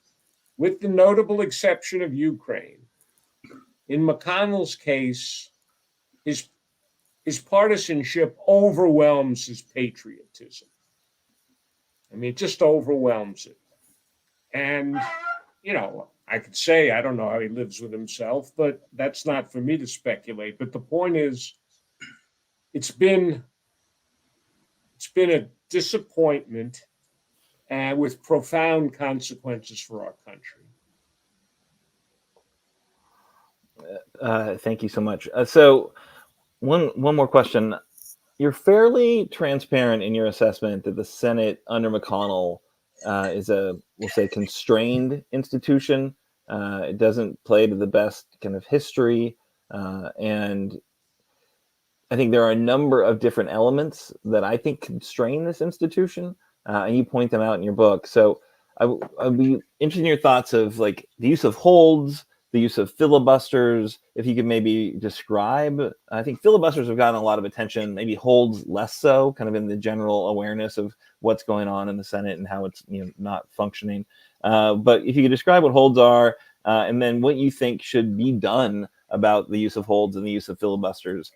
with the notable exception of Ukraine, in McConnell's case, his partisanship overwhelms his patriotism. I mean, it just overwhelms it. And, I could say, I don't know how he lives with himself, but that's not for me to speculate. But the point is, it's been a disappointment and with profound consequences for our country. Thank you so much. So one more question. You're fairly transparent in your assessment that the Senate under McConnell is we'll say, constrained institution. It doesn't play to the best kind of history. And I think there are a number of different elements that I think constrain this institution. And you point them out in your book. So I'd be interested in your thoughts of like the use of holds, the use of filibusters. If you could maybe describe, I think filibusters have gotten a lot of attention, maybe holds less so, kind of in the general awareness of what's going on in the Senate and how it's not functioning. But if you could describe what holds are, and then what you think should be done about the use of holds and the use of filibusters,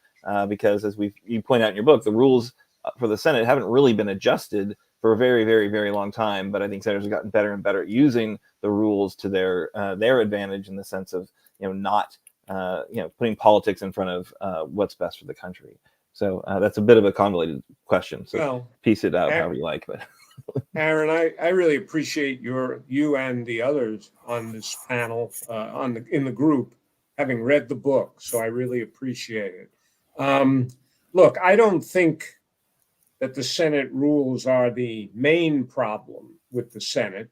because as you point out in your book, the rules for the Senate haven't really been adjusted for a very, very, very long time. But I think senators have gotten better and better at using the rules to their advantage in the sense of not putting politics in front of what's best for the country. So that's a bit of a convoluted question. So Well, piece it out however you like. But Aaron, I really appreciate you and the others on this panel in the group having read the book. So I really appreciate it. Look, I don't think that the Senate rules are the main problem with the Senate.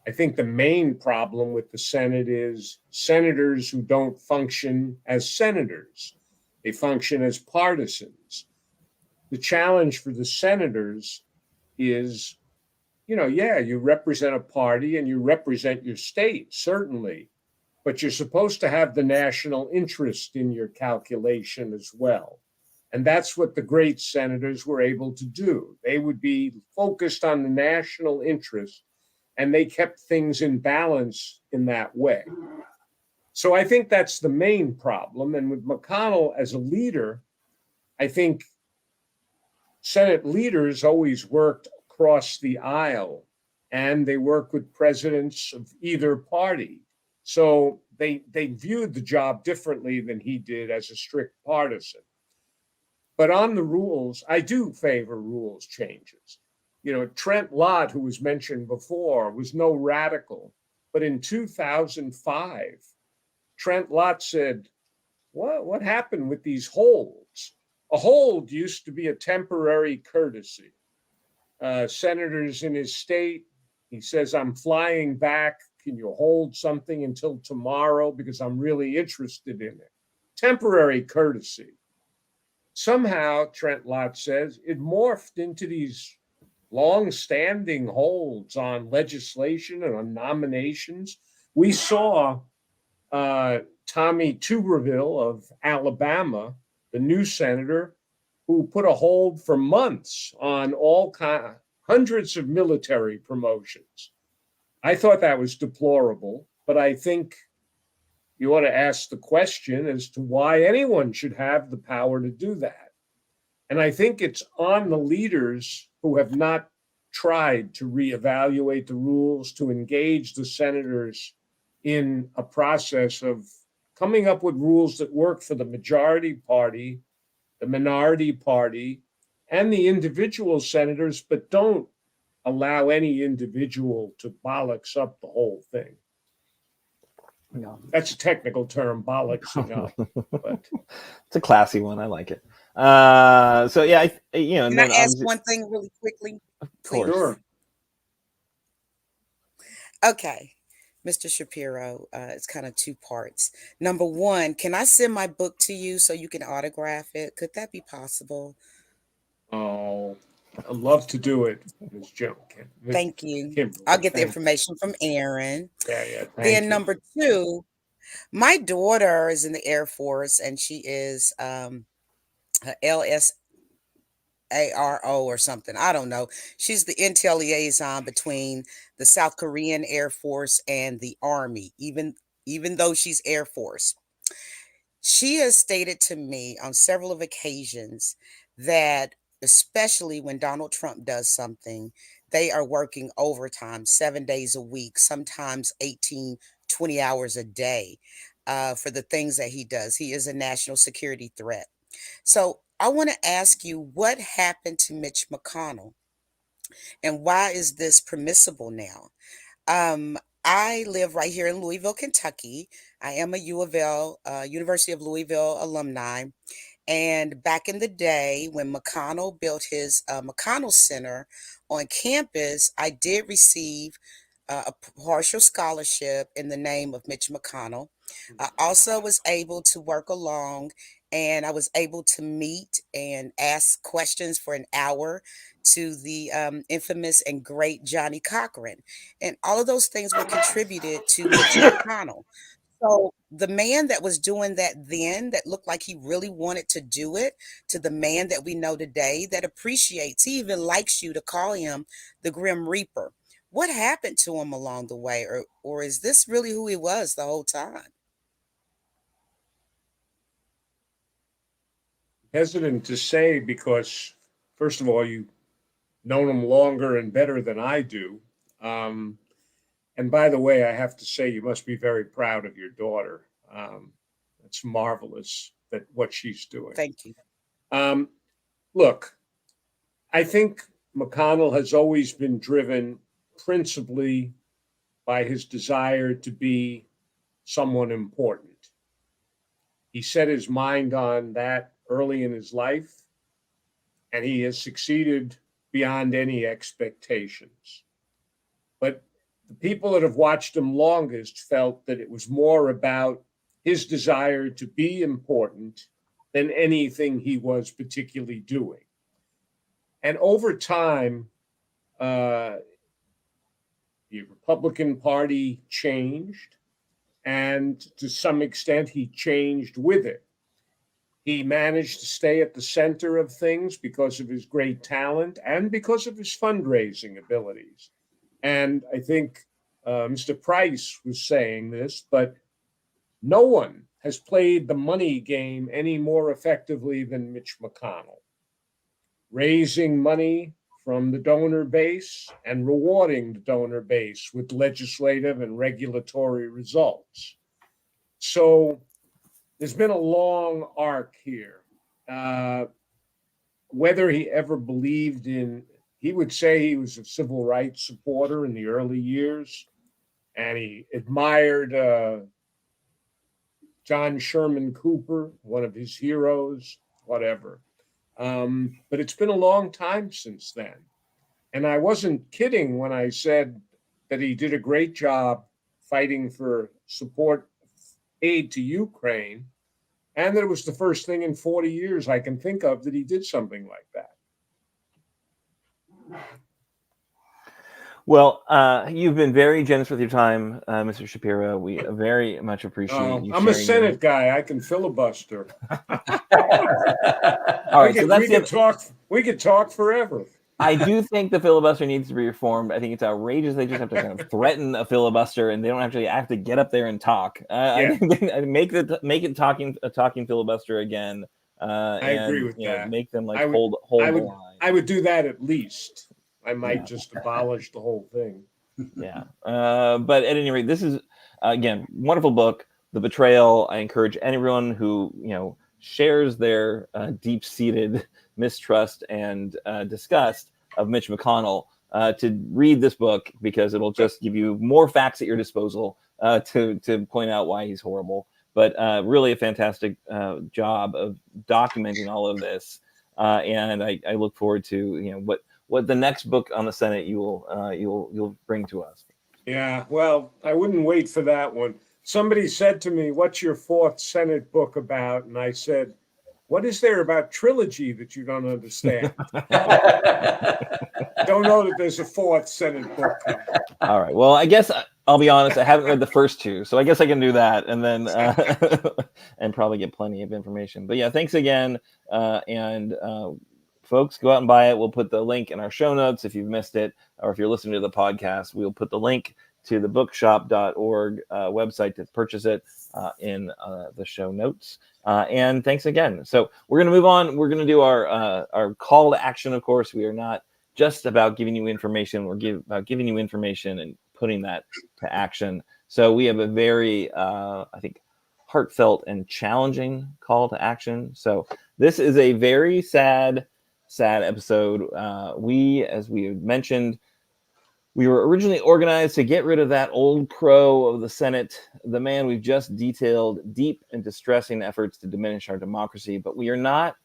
I think the main problem with the Senate is senators who don't function as senators. They function as partisans. The challenge for the senators is, yeah, you represent a party and you represent your state, certainly, but you're supposed to have the national interest in your calculation as well. And that's what the great senators were able to do. They would be focused on the national interest, and they kept things in balance in that way. So I think that's the main problem. And with McConnell as a leader, I think Senate leaders always worked across the aisle, and they work with presidents of either party. So they viewed the job differently than he did as a strict partisan. But on the rules, I do favor rules changes. Trent Lott, who was mentioned before, was no radical. But in 2005, Trent Lott said, what happened with these holds? A hold used to be a temporary courtesy. Senators in his state, he says, I'm flying back. Can you hold something until tomorrow? Because I'm really interested in it. Temporary courtesy. Somehow, Trent Lott says, it morphed into these long-standing holds on legislation and on nominations. We saw Tommy Tuberville of Alabama, the new senator, who put a hold for months on hundreds of military promotions. I thought that was deplorable, but I think you ought to ask the question as to why anyone should have the power to do that. And I think it's on the leaders who have not tried to reevaluate the rules, to engage the senators in a process of coming up with rules that work for the majority party, the minority party, and the individual senators, but don't allow any individual to bollocks up the whole thing. yeah. That's a technical term, bollocksing up. But It's a classy one. I like it. So yeah, Can I ask one thing really quickly? Of course. Sure. Okay. Mr. Shapiro, it's kind of two parts. Number one, can I send my book to you so you can autograph it? Could that be possible? Oh, I'd love to do it, Ms. Jones. Thank you. Kimberly, I'll get the thank you. information from Aaron. Yeah. Then You. number two, my daughter is in the Air Force and she is LSARO or something. I don't know. She's the intel liaison between the South Korean Air Force and the Army, even though she's Air Force. She has stated to me on several of occasions that especially when Donald Trump does something, they are working overtime 7 days a week, sometimes 18, 20 hours a day for the things that he does. He is a national security threat. So I want to ask you, what happened to Mitch McConnell and why is this permissible now? I live right here in Louisville, Kentucky. I am a U of L, University of Louisville alumni. And back in the day when McConnell built his McConnell Center on campus, I did receive a partial scholarship in the name of Mitch McConnell. I also was able to work along and I was able to meet and ask questions for an hour to the infamous and great Johnny Cochran. And all of those things were contributed to Mitch McConnell. So the man that was doing that then, that looked like he really wanted to do it, to the man that we know today that appreciates, he even likes you to call him the Grim Reaper. What happened to him along the way? Or is this really who he was the whole time? Hesitant to say because, first of all, you've known him longer and better than I do. And by the way, I have to say, you must be very proud of your daughter. It's marvelous that what she's doing. Thank you. Look, I think McConnell has always been driven principally by his desire to be someone important. He set his mind on that early in his life, and he has succeeded beyond any expectations. But the people that have watched him longest felt that it was more about his desire to be important than anything he was particularly doing. And over time, the Republican Party changed, and to some extent, he changed with it. He managed to stay at the center of things because of his great talent and because of his fundraising abilities. And I think Mr. Price was saying this, but no one has played the money game any more effectively than Mitch McConnell, raising money from the donor base and rewarding the donor base with legislative and regulatory results. So there's been a long arc here. Whether he ever believed he would say he was a civil rights supporter in the early years, and he admired John Sherman Cooper, one of his heroes, whatever. But it's been a long time since then. And I wasn't kidding when I said that he did a great job fighting for support aid to Ukraine, and that it was the first thing in 40 years I can think of that he did something like that. Well, you've been very generous with your time, Mr. Shapiro. We very much appreciate you. I'm a Senate guy. I can filibuster. All right, we could talk forever. I do think the filibuster needs to be reformed. I think it's outrageous. They just have to kind of threaten a filibuster, and they don't actually have to get up there and talk. I think make it a talking filibuster again. I agree with that. Make them hold the line. I would do that at least. I might just abolish the whole thing. Yeah. But at any rate, this is, again, wonderful book, The Betrayal. I encourage anyone who, shares their deep-seated mistrust and disgust of Mitch McConnell to read this book, because it'll just give you more facts at your disposal to point out why he's horrible. But really a fantastic job of documenting all of this. And I look forward to, what the next book on the Senate you'll bring to us. Yeah, well, I wouldn't wait for that one. Somebody said to me, "What's your fourth Senate book about?" And I said, "What is there about trilogy that you don't understand?" Don't know that there's a fourth Senate book coming. All right. Well, I guess I'll be honest. I haven't read the first two, so I guess I can do that, and then and probably get plenty of information. But yeah, thanks again, and folks, go out and buy it. We'll put the link in our show notes if you've missed it, or if you're listening to the podcast, we'll put the link to the bookshop.org website to purchase it in the show notes. And thanks again. So we're going to move on. We're going to do our call to action. Of course, we are not just about giving you information. We're about giving you information and putting that to action. So we have a very, I think, heartfelt and challenging call to action. So this is a very sad episode. As we had mentioned, we were originally organized to get rid of that old crow of the Senate, the man we've just detailed deep and distressing efforts to diminish our democracy, but we are not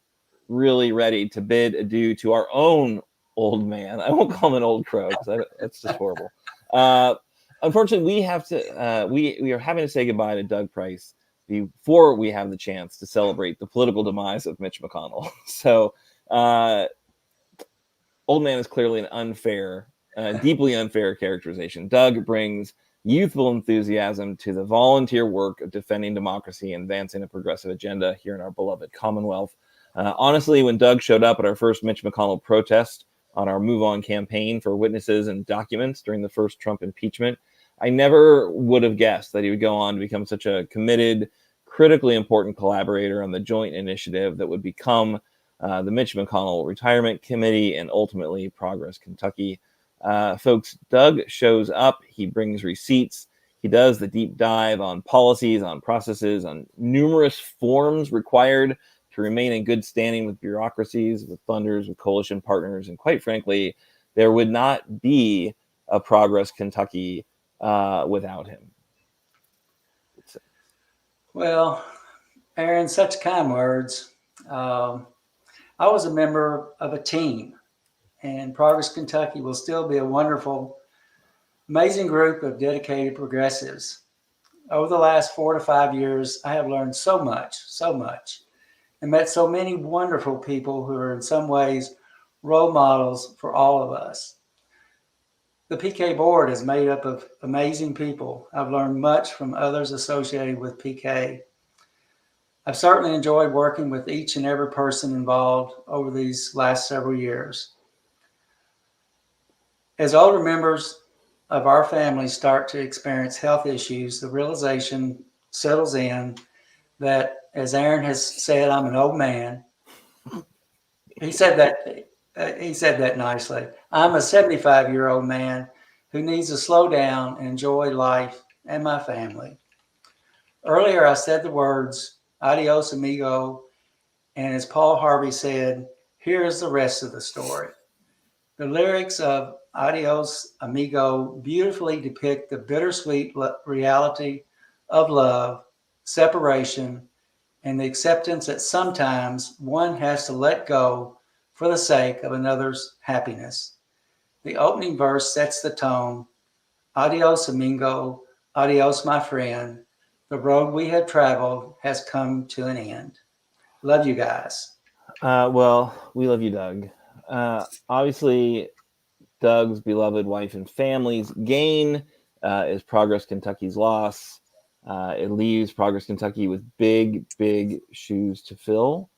really ready to bid adieu to our own old man. I won't call him an old crow because that's just horrible. Unfortunately, we have to. We are having to say goodbye to Doug Price before we have the chance to celebrate the political demise of Mitch McConnell. So, old man is clearly an deeply unfair characterization. Doug brings youthful enthusiasm to the volunteer work of defending democracy and advancing a progressive agenda here in our beloved Commonwealth. Honestly, when Doug showed up at our first Mitch McConnell protest on our Move On campaign for witnesses and documents during the first Trump impeachment, I never would have guessed that he would go on to become such a committed, critically important collaborator on the joint initiative that would become the Mitch McConnell Retirement Committee and ultimately Progress Kentucky. Folks, Doug shows up, he brings receipts, he does the deep dive on policies, on processes, on numerous forms required to to remain in good standing with bureaucracies, with funders, with coalition partners, and quite frankly, there would not be a Progress Kentucky without him. Well, Aaron, such kind words. I was a member of a team, and Progress Kentucky will still be a wonderful, amazing group of dedicated progressives. Over the last 4 to 5 years, I have learned so much, and met so many wonderful people who are in some ways role models for all of us. The PK board is made up of amazing people. I've learned much from others associated with PK. I've certainly enjoyed working with each and every person involved over these last several years. As older members of our family start to experience health issues, the realization settles in that, as Aaron has said, I'm an old man. He said that nicely. I'm a 75-year-old man who needs to slow down and enjoy life and my family. Earlier, I said the words, adios, amigo. And as Paul Harvey said, here's the rest of the story. The lyrics of Adios, Amigo beautifully depict the bittersweet reality of love, separation, and the acceptance that sometimes one has to let go for the sake of another's happiness. The opening verse sets the tone. Adios, amigo. Adios, my friend. The road we have traveled has come to an end. Love you guys. Well, we love you, Doug. Obviously, Doug's beloved wife and family's gain is Progress Kentucky's loss. It leaves Progress Kentucky with big, big shoes to fill.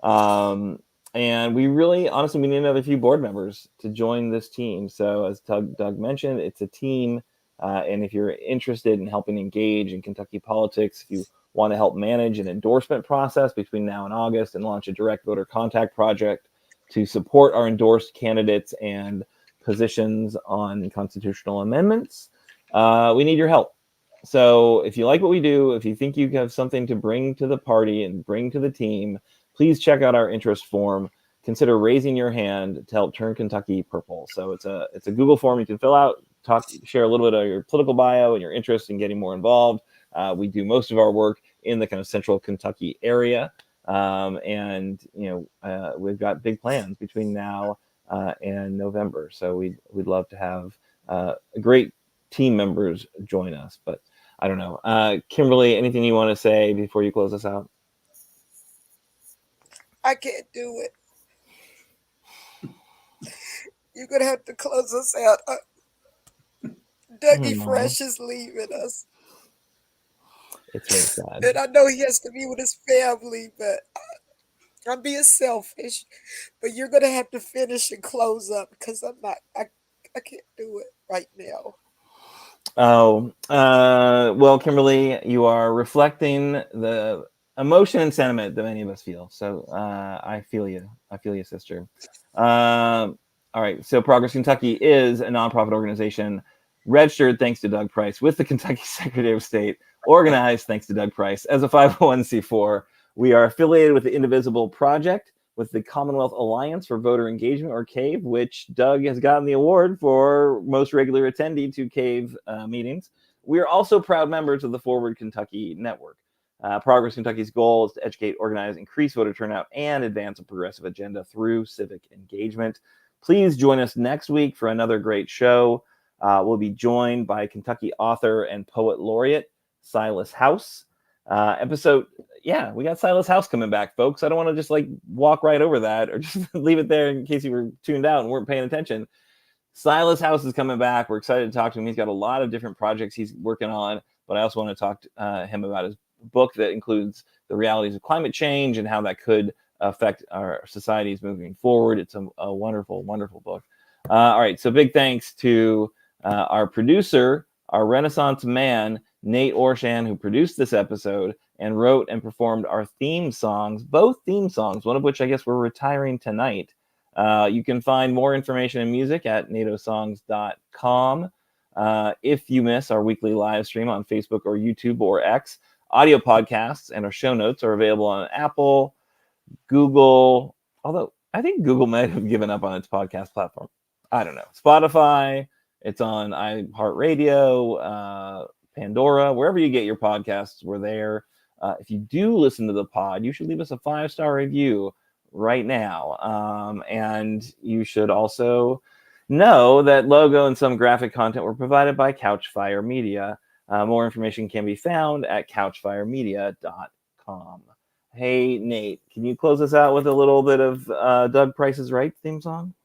And we really, honestly, we need another few board members to join this team. So as Doug mentioned, it's a team. And if you're interested in helping engage in Kentucky politics, if you want to help manage an endorsement process between now and August and launch a direct voter contact project to support our endorsed candidates and positions on constitutional amendments, we need your help. So if you like what we do, if you think you have something to bring to the party and bring to the team, please check out our interest form. Consider raising your hand to help turn Kentucky purple. So it's a Google form you can fill out, share a little bit of your political bio and your interest in getting more involved. We do most of our work in the kind of central Kentucky area. And we've got big plans between now and November. So we'd love to have great team members join us. But I don't know. Kimberly, anything you want to say before you close us out? I can't do it. You're going to have to close us out. Dougie Fresh is leaving us. It's very sad. And I know he has to be with his family, but I'm being selfish. But you're going to have to finish and close up because I can't do it right now. Oh, well, Kimberly, you are reflecting the emotion and sentiment that many of us feel. So I feel you. I feel you, sister. All right. So Progress Kentucky is a nonprofit organization registered thanks to Doug Price with the Kentucky Secretary of State, organized thanks to Doug Price as a 501c4. We are affiliated with the Indivisible Project, with the Commonwealth Alliance for Voter Engagement, or CAVE, which Doug has gotten the award for most regular attendee to CAVE meetings. We are also proud members of the Forward Kentucky Network. Progress Kentucky's goal is to educate, organize, increase voter turnout, and advance a progressive agenda through civic engagement. Please join us next week for another great show. We'll be joined by Kentucky author and poet laureate Silas House. We got Silas House coming back, folks. I don't want to just walk right over that or just leave it there in case you were tuned out and weren't paying attention. Silas House is coming back. We're excited to talk to him. He's got a lot of different projects he's working on, but I also want to talk to him about his book that includes the realities of climate change and how that could affect our societies moving forward. It's a wonderful, wonderful book. All right. So big thanks to our producer, our Renaissance man, Nate Orshan, who produced this episode and wrote and performed our theme songs, both theme songs, one of which I guess we're retiring tonight. You can find more information and music at natosongs.com. If you miss our weekly live stream on Facebook or YouTube or X, audio podcasts and our show notes are available on Apple, Google, although I think Google might have given up on its podcast platform. I don't know. Spotify, it's on iHeartRadio, Pandora, wherever you get your podcasts, we're there. If you do listen to the pod, you should leave us a 5-star review right now. And you should also know that logo and some graphic content were provided by Couchfire Media. More information can be found at couchfiremedia.com. Hey, Nate, can you close us out with a little bit of Doug Price is Right theme song?